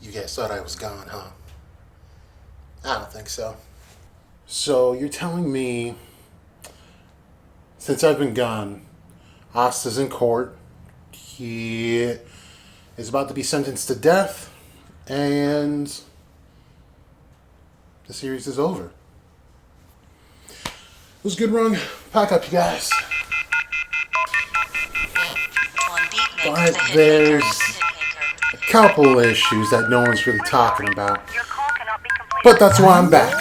You guys thought I was gone, huh? I don't think so. So you're telling me, since I've been gone, Asta's in court. He is about to be sentenced to death, and the series is over. It was a good run. Pack up, you guys. But there's a couple issues that no one's really talking about. But that's why I'm back.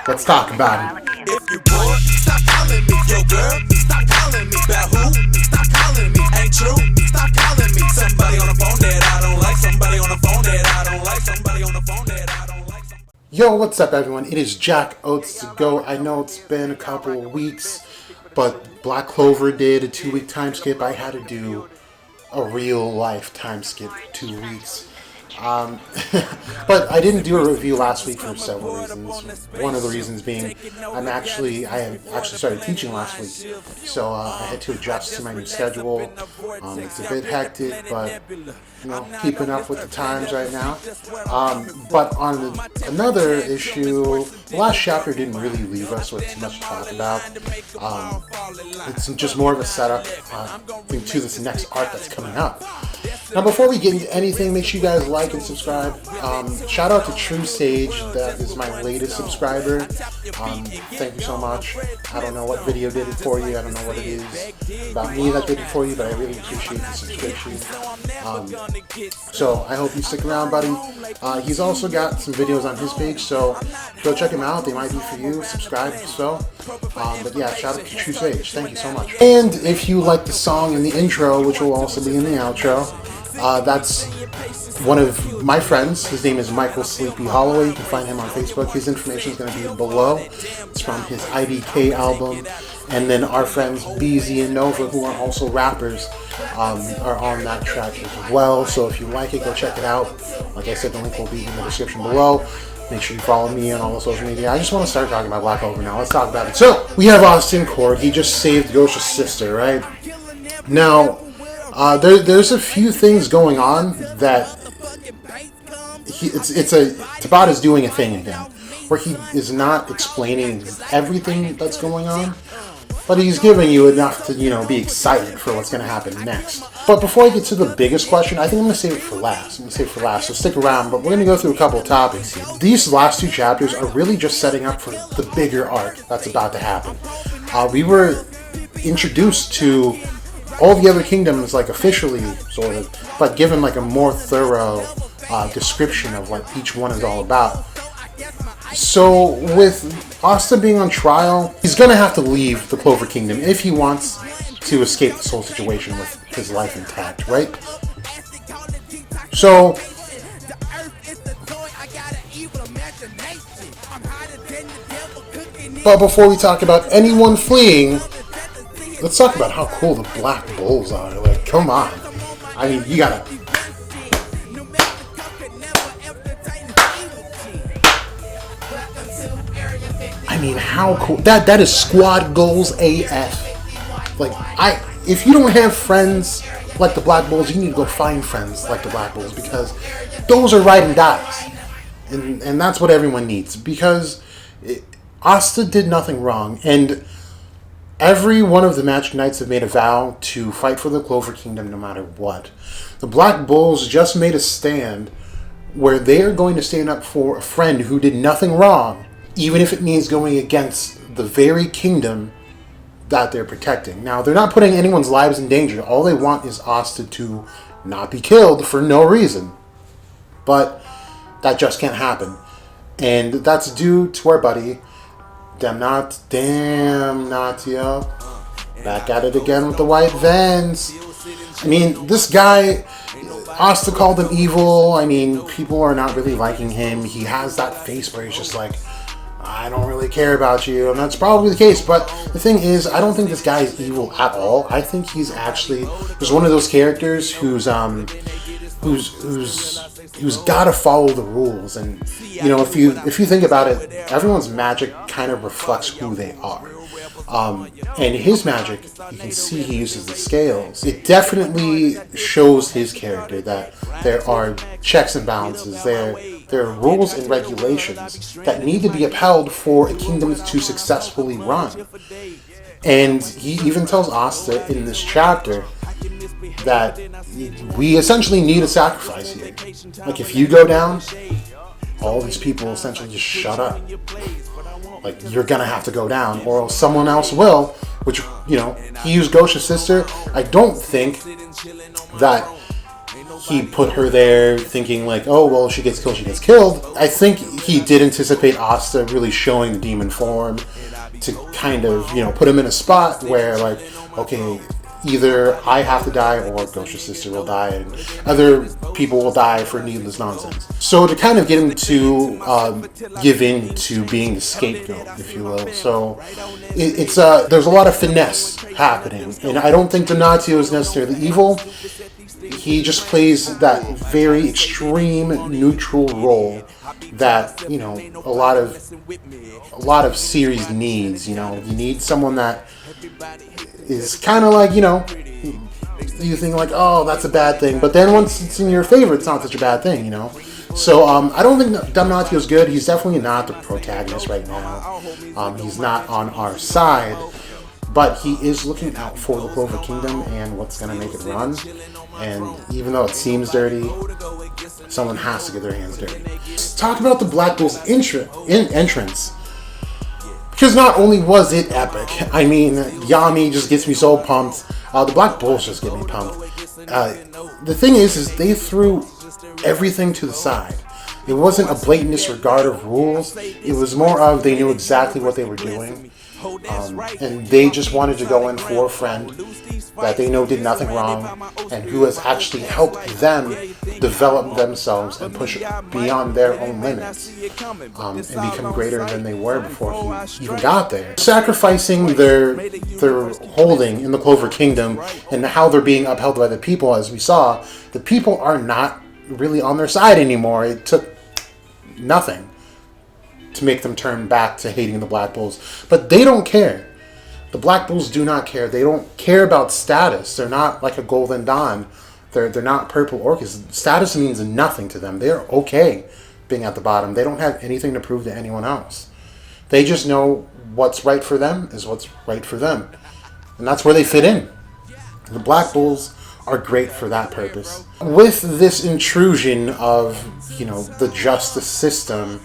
Let's talk about it. If you bored, stop calling me, yo girl. Stop calling me. About who? Stop calling me. Ain't true. Stop calling me. Somebody on the phone that I don't like. Somebody on the phone that I don't like. Somebody on the phone that I don't like. Yo, what's up, everyone? It is Jack OATz to go. I know it's been a couple of weeks, but Black Clover did a 2-week time skip. I had to do a real life time skip for 2 weeks. But I didn't do a review last week for several reasons. One of the reasons being I actually started teaching last week, so I had to adjust to my new schedule. It's a bit hectic, but keeping up with the times right now. But on another issue, the last chapter didn't really leave us with too much to talk about. It's just more of a setup to this next arc that's coming up. Now, before we get into anything, make sure you guys like and subscribe. Shout out to True Sage, that is my latest subscriber. Thank you so much. I don't know what video did it for you. I don't know what it is about me that did it for you, but I really appreciate the subscription. So I hope you stick around, buddy. He's also got some videos on his page, so go check him out. They might be for you. Subscribe if so. But yeah, shout out to True Sage. Thank you so much. And if you like the song in the intro, which will also be in the outro, that's one of my friends. His name is Michael Sleepy Holloway. You can find him on Facebook. His information is going to be below. It's from his IDK album. And then our friends BZ and Nova, who are also rappers, are on that track as well. So if you like it, go check it out. Like I said, the link will be in the description below. Make sure you follow me on all the social media. I just want to start talking about Black Clover now. Let's talk about it. So, we have Austin Court. He just saved Gosha's sister, right? Now, there's a few things going on that Tabata is doing a thing again, where he is not explaining everything that's going on, but he's giving you enough to, be excited for what's going to happen next. But before I get to the biggest question, I think I'm going to save it for last. So stick around, but we're going to go through a couple of topics here. These last two chapters are really just setting up for the bigger arc that's about to happen. We were introduced to all the other kingdoms, like officially, sort of, but given like a more thorough description of what each one is all about. So with Asta being on trial, he's going to have to leave the Clover Kingdom if he wants to escape this whole situation with his life intact, right? So, but before we talk about anyone fleeing, let's talk about how cool the Black Bulls are. Like, come on. I mean, you gotta... I mean, how cool. That is squad goals AF. Like, if you don't have friends like the Black Bulls, you need to go find friends like the Black Bulls, because those are ride and dies. And that's what everyone needs, because Asta did nothing wrong, and every one of the Magic Knights have made a vow to fight for the Clover Kingdom no matter what. The Black Bulls just made a stand where they are going to stand up for a friend who did nothing wrong, even if it means going against the very kingdom that they're protecting. Now, they're not putting anyone's lives in danger. All they want is Asta to not be killed for no reason. But that just can't happen. And that's due to our buddy, Damnatio. Back at it again with the white vans. I mean, this guy, Asta called him evil. I mean, people are not really liking him. He has that face where he's just like, I don't really care about you, and that's probably the case. But the thing is, I don't think this guy is evil at all. I think he's actually just one of those characters who's got to follow the rules. And if you think about it, everyone's magic kind of reflects who they are. And his magic, you can see he uses the scales. It definitely shows his character that there are checks and balances. There are rules and regulations that need to be upheld for a kingdom to successfully run. And he even tells Asta in this chapter that we essentially need a sacrifice here. Like, if you go down, all these people essentially just shut up. Like, you're gonna have to go down, or else someone else will. Which, you know, he used Gosha's sister. I don't think that he put her there thinking like, oh, well, she gets killed, she gets killed. I think he did anticipate Asta really showing the demon form to kind of, you know, put him in a spot where, like, okay, either I have to die or Gosha's sister will die, and other people will die for needless nonsense. So to kind of get him to give in to being the scapegoat, if you will. So it's there's a lot of finesse happening, and I don't think Donatello is necessarily evil. He just plays that very extreme neutral role that, you know, a lot of series needs. You know, you need someone that is kind of like, you know, you think like, oh, that's a bad thing, but then once it's in your favor, it's not such a bad thing, you know. So I don't think Donatello's good. He's definitely not the protagonist right now. He's not on our side, but he is looking out for the Clover Kingdom and what's going to make it run. And even though it seems dirty, someone has to get their hands dirty. Let's talk about the Black Bull's entrance. Because not only was it epic, I mean, Yami just gets me so pumped. The Black Bulls just get me pumped. The thing is they threw everything to the side. It wasn't a blatant disregard of rules. It was more of they knew exactly what they were doing. And they just wanted to go in for a friend that they know did nothing wrong and who has actually helped them develop themselves and push beyond their own limits and become greater than they were before he even got there. Sacrificing their holding in the Clover Kingdom and how they're being upheld by the people, as we saw, the people are not really on their side anymore. It took nothing to make them turn back to hating the Black Bulls. But they don't care. The Black Bulls do not care. They don't care about status. They're not like a Golden Dawn. They're not Purple Orchis. Status means nothing to them. They're okay being at the bottom. They don't have anything to prove to anyone else. They just know what's right for them is what's right for them. And that's where they fit in. The Black Bulls are great for that purpose. With this intrusion of, you know, the justice system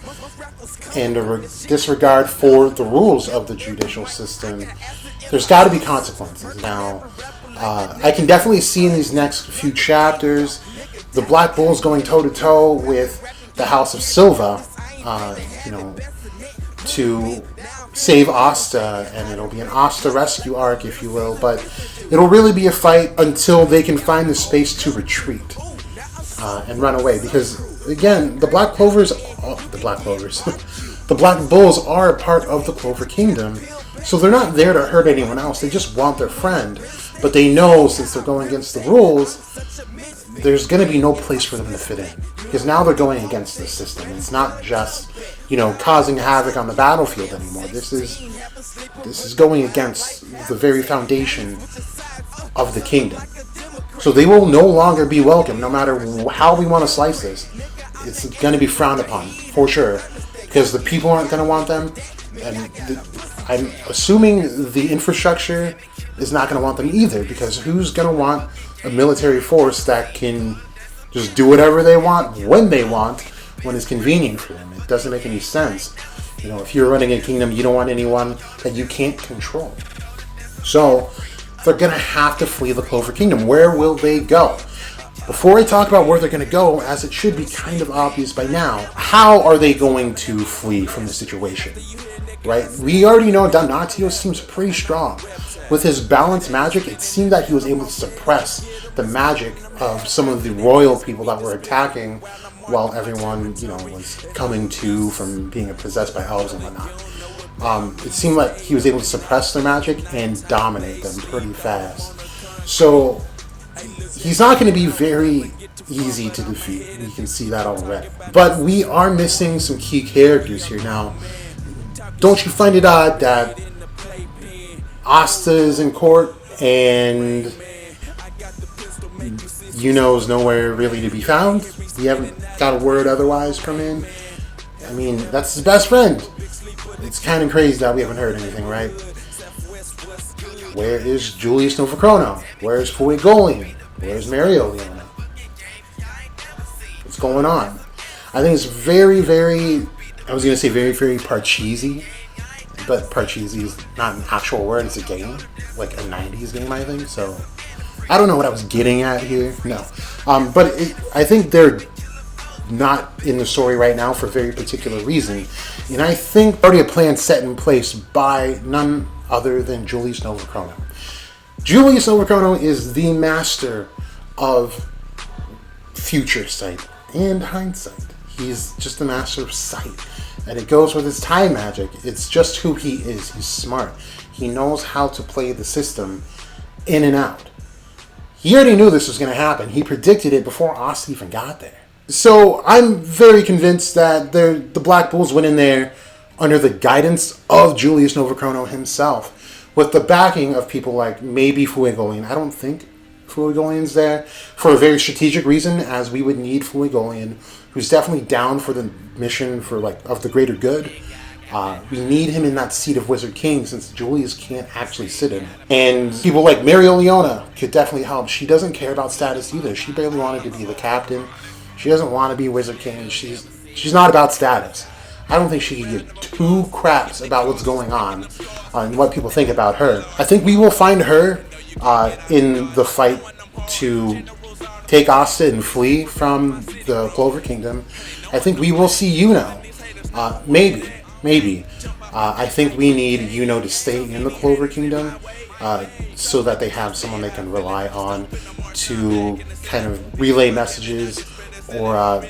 and a disregard for the rules of the judicial system, there's got to be consequences. Now, I can definitely see in these next few chapters the Black Bulls going toe-to-toe with the House of Silva, you know, to save Asta, and it'll be an Asta rescue arc, if you will, but it'll really be a fight until they can find the space to retreat and run away, because again, the Black Bulls are a part of the Clover Kingdom, so they're not there to hurt anyone else. They just want their friend, but they know since they're going against the rules, there's going to be no place for them to fit in, because now they're going against the system. It's not just, you know, causing havoc on the battlefield anymore. This is going against the very foundation of the kingdom. So they will no longer be welcome, no matter how we want to slice this. It's going to be frowned upon, for sure, because the people aren't going to want them, and I'm assuming the infrastructure is not going to want them either, because who's going to want a military force that can just do whatever they want, when they want, when it's convenient for them? It doesn't make any sense. You know, if you're running a kingdom, you don't want anyone that you can't control. So they're going to have to flee the Clover Kingdom. Where will they go? Before I talk about where they're going to go, as it should be kind of obvious by now, how are they going to flee from the situation? Right? We already know Donatello seems pretty strong. With his balanced magic, it seemed that he was able to suppress the magic of some of the royal people that were attacking while everyone, you know, was coming to from being possessed by elves and whatnot. It seemed like he was able to suppress their magic and dominate them pretty fast. So he's not going to be very easy to defeat. We can see that already. But we are missing some key characters here. Now, don't you find it odd that Asta is in court, and Yuno's nowhere really to be found. We haven't got a word otherwise from him. I mean, that's his best friend. It's kind of crazy that we haven't heard anything, right? Where is Julius Novachrono? Where's Fuegoleon? Where's Mario Leona? What's going on? I think it's very, very, I was going to say very, very Parcheesi, but Parcheesi is not an actual word, it's a game, like a 90s game, I think, so I don't know what I was getting at here, no. I think they're not in the story right now for a very particular reason, and I think already a plan set in place by none other than Julius Novachrono. Julius Novachrono is the master of future sight and hindsight. He's just the master of sight. And it goes with his time magic. It's just who he is. He's smart. He knows how to play the system in and out. He already knew this was going to happen. He predicted it before Asta even got there. So I'm very convinced that the Black Bulls went in there under the guidance of Julius Novachrono himself, with the backing of people like maybe Fuegoleon. I don't think Fuegoleon's there for a very strategic reason, as we would need Fuegoleon, who's definitely down for the mission for of the greater good. We need him in that seat of Wizard King, since Julius can't actually sit in it. And people like Mario Leona could definitely help. She doesn't care about status either. She barely wanted to be the captain. She doesn't want to be Wizard King. She's not about status. I don't think she can give two craps about what's going on and what people think about her. I think we will find her in the fight to take Asta and flee from the Clover Kingdom. I think we will see Yuno. Maybe. I think we need Yuno to stay in the Clover Kingdom so that they have someone they can rely on to kind of relay messages, or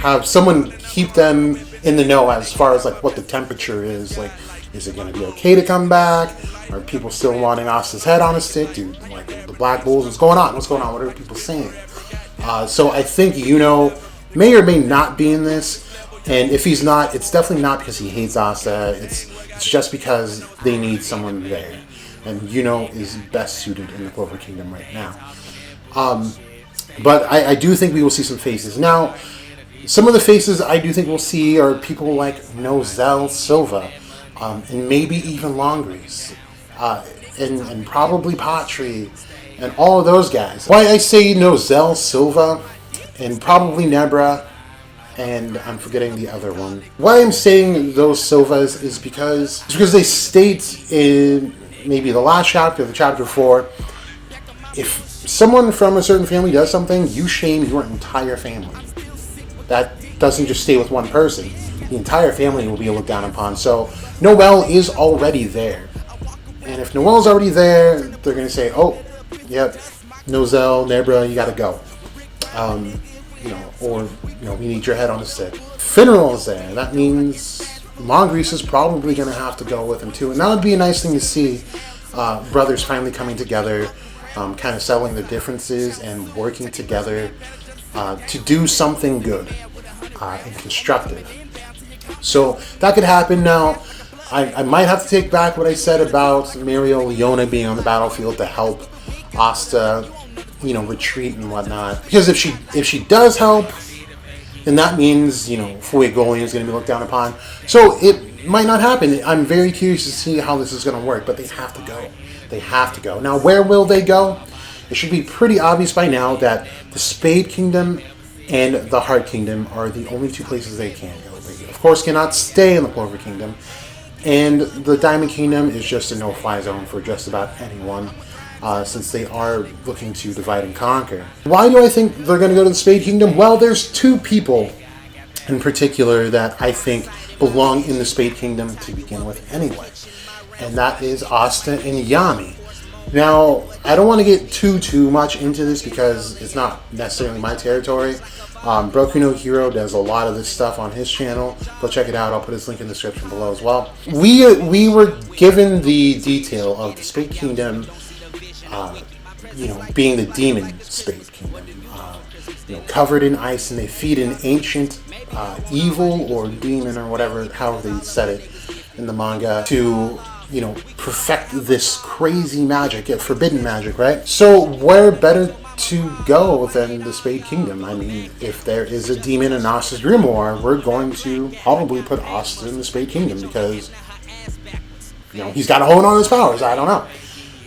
have someone keep them in the know as far as what the temperature is. Is it going to be okay to come back? Are people still wanting Asta's head on a stick? Do the Black Bulls? What's going on? What are people saying? So I think Yuno may or may not be in this, and if he's not, it's definitely not because he hates Asta. It's just because they need someone there, and Yuno is best suited in the Clover Kingdom right now. But I do think we will see some faces. Now, some of the faces I do think we'll see are people like Nozel Silva, and maybe even Longreese, and probably Patry, and all of those guys. Why I say Nozel Silva, and probably Nebra, and I'm forgetting the other one. Why I'm saying those Silvas is because they state in maybe the last chapter, the chapter 4, if someone from a certain family does something, you shame your entire family. That doesn't just stay with one person. The entire family will be looked down upon. So Noel is already there. And if Noel's already there, they're going to say, oh, yep, Nozel, Nebra, you got to go. We need your head on a stick. Finral's there. That means Longreese is probably going to have to go with him too. And that would be a nice thing to see. Brothers finally coming together, kind of settling their differences and working together to do something good and constructive. So that could happen. Now, I might have to take back what I said about Mario Leona being on the battlefield to help Asta, retreat and whatnot. Because if she does help, then that means, Fuegoleon is going to be looked down upon. So it might not happen. I'm very curious to see how this is going to work, but they have to go. They have to go. Now, where will they go? It should be pretty obvious by now that the Spade Kingdom and the Heart Kingdom are the only two places they can go. They, of course, cannot stay in the Clover Kingdom. And the Diamond Kingdom is just a no-fly zone for just about anyone, since they are looking to divide and conquer. Why do I think they're going to go to the Spade Kingdom? Well, there's two people in particular that I think belong in the Spade Kingdom to begin with anyway. And that is Asta and Yami. Now, I don't want to get too much into this because it's not necessarily my territory. Broku No Hero does a lot of this stuff on his channel. Go check it out. I'll put his link in the description below as well. We were given the detail of the Spade Kingdom, being the demon Spade Kingdom, covered in ice, and they feed an ancient evil or demon or whatever, however they said it in the manga, to perfect this crazy magic, forbidden magic, right? So where better to go than the Spade Kingdom? I mean, if there is a demon in Asta's grimoire, we're going to probably put Asta in the Spade Kingdom because, he's got to hold on his powers. I don't know.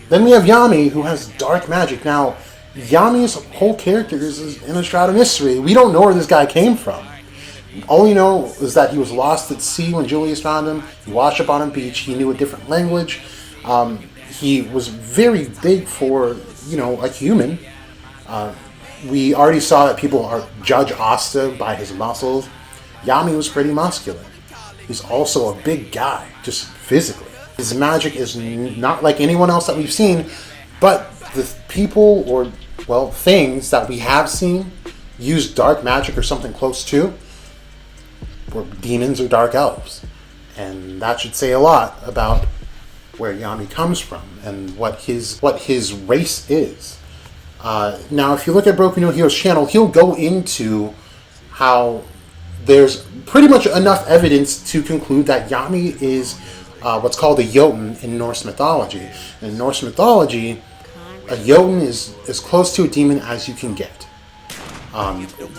Then we have Yami, who has dark magic. Now, Yami's whole character is in a shroud of mystery. We don't know where this guy came from. All we know is that he was lost at sea when Julius found him. He washed up on a beach. He knew a different language. He was very big for, a human. We already saw that people judge Asta by his muscles. Yami was pretty muscular. He's also a big guy, just physically. His magic is not like anyone else that we've seen, but the people or, things that we have seen use dark magic or something close to were demons or dark elves. And that should say a lot about where Yami comes from and what his race is. Now, if you look at Broku No Hero's channel, he'll go into how there's pretty much enough evidence to conclude that Yami is what's called a Jotun in Norse mythology. In Norse mythology, a Jotun is as close to a demon as you can get.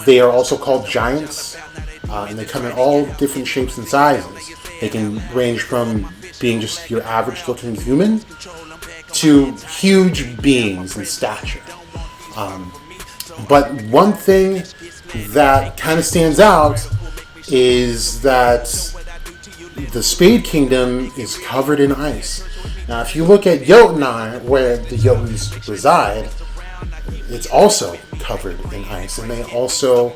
They are also called giants, and they come in all different shapes and sizes. They can range from being just your average looking human to huge beings in stature. But one thing that kind of stands out is that the Spade Kingdom is covered in ice. Now, if you look at Jotunheim, where the Jotuns reside, it's also covered in ice, and they also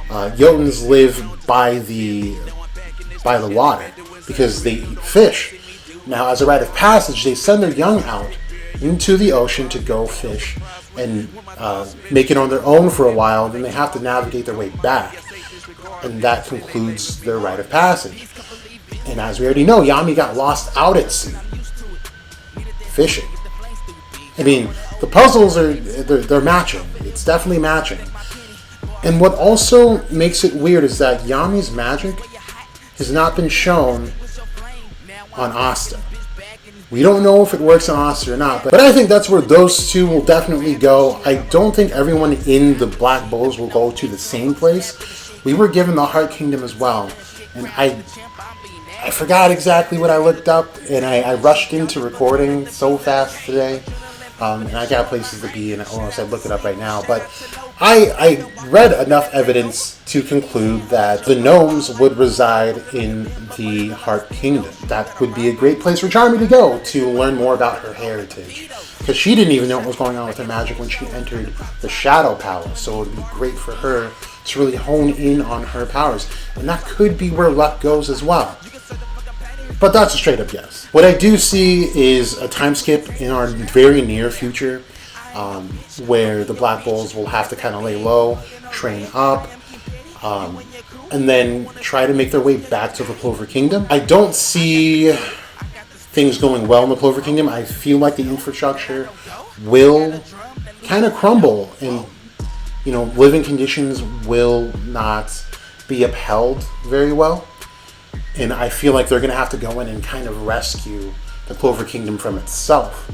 Jotuns live by the water because they eat fish. Now, as a rite of passage, they send their young out into the ocean to go fish and make it on their own for a while. Then they have to navigate their way back, and that concludes their rite of passage. And as we already know, Yami got lost out at sea fishing. I mean, the puzzles they're matching. It's definitely matching. And what also makes it weird is that Yami's magic has not been shown on Asta. We don't know if it works on Asta or not, but I think that's where those two will definitely go. I don't think everyone in the Black Bulls will go to the same place. We were given the Heart Kingdom as well, and I forgot exactly what I looked up, and I rushed into recording so fast today, and I got places to be, and I said look it up right now, but I read enough evidence to conclude that the gnomes would reside in the Heart Kingdom. That would be a great place for Charmy to go to learn more about her heritage, because she didn't even know what was going on with her magic when she entered the Shadow Palace, so it would be great for her to really hone in on her powers, and that could be where luck goes as well. But that's a straight up yes. What I do see is a time skip in our very near future, where the Black Bulls will have to kind of lay low, train up, and then try to make their way back to the Clover Kingdom. I don't see things going well in the Clover Kingdom. I feel like the infrastructure will kind of crumble, and living conditions will not be upheld very well. And I feel like they're going to have to go in and kind of rescue the Clover Kingdom from itself.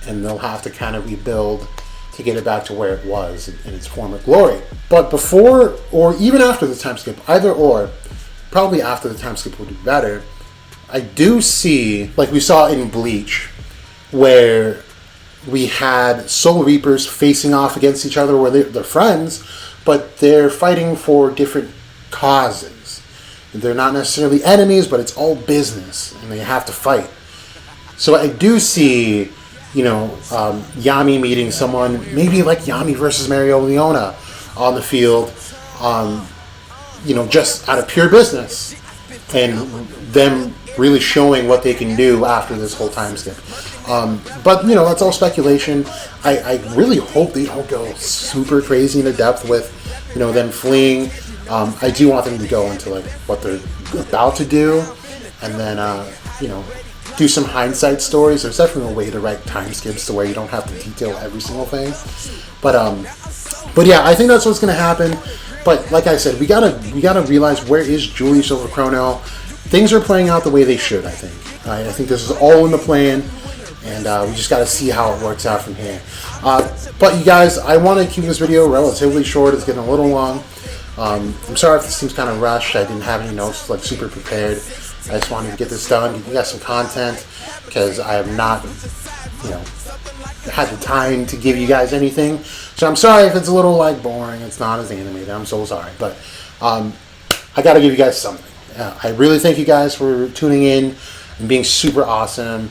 And they'll have to kind of rebuild to get it back to where it was in its former glory. But before or even after the time skip, either or, probably after the time skip would be better, I do see, like we saw in Bleach, where we had Soul Reapers facing off against each other where they're friends, but they're fighting for different causes. They're not necessarily enemies, but it's all business, and they have to fight. So I do see, Yami meeting someone, maybe like Yami versus Mario Leona on the field, just out of pure business, and them really showing what they can do after this whole time skip. But that's all speculation. I really hope they don't go super crazy into depth with, them fleeing. I do want them to go into like what they're about to do, and then do some hindsight stories. There's definitely a way to write time skips to where you don't have to detail every single thing. But yeah, I think that's what's gonna happen. But like I said, we gotta realize, where is Julius over Chrono? Things are playing out the way they should, I think. I think this is all in the plan, and we just got to see how it works out from here. But you guys, I want to keep this video relatively short. It's getting a little long. I'm sorry if this seems kind of rushed. I didn't have any notes like super prepared. I just wanted to get this done, give you guys some content, because I have not, had the time to give you guys anything. So I'm sorry if it's a little like boring. It's not as animated. I'm so sorry, but I got to give you guys something. I really thank you guys for tuning in and being super awesome.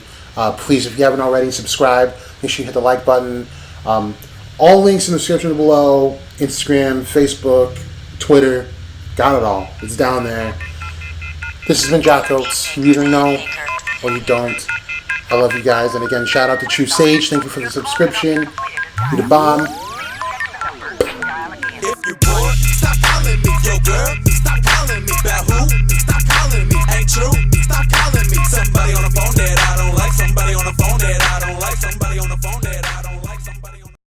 Please, if you haven't already, subscribe. Make sure you hit the like button. All links in the description below. Instagram, Facebook, Twitter, got it all. It's down there. This has been Jack OATz. You either know or you don't. I love you guys. And again, shout out to True Sage. Thank you for the subscription. You're the bomb.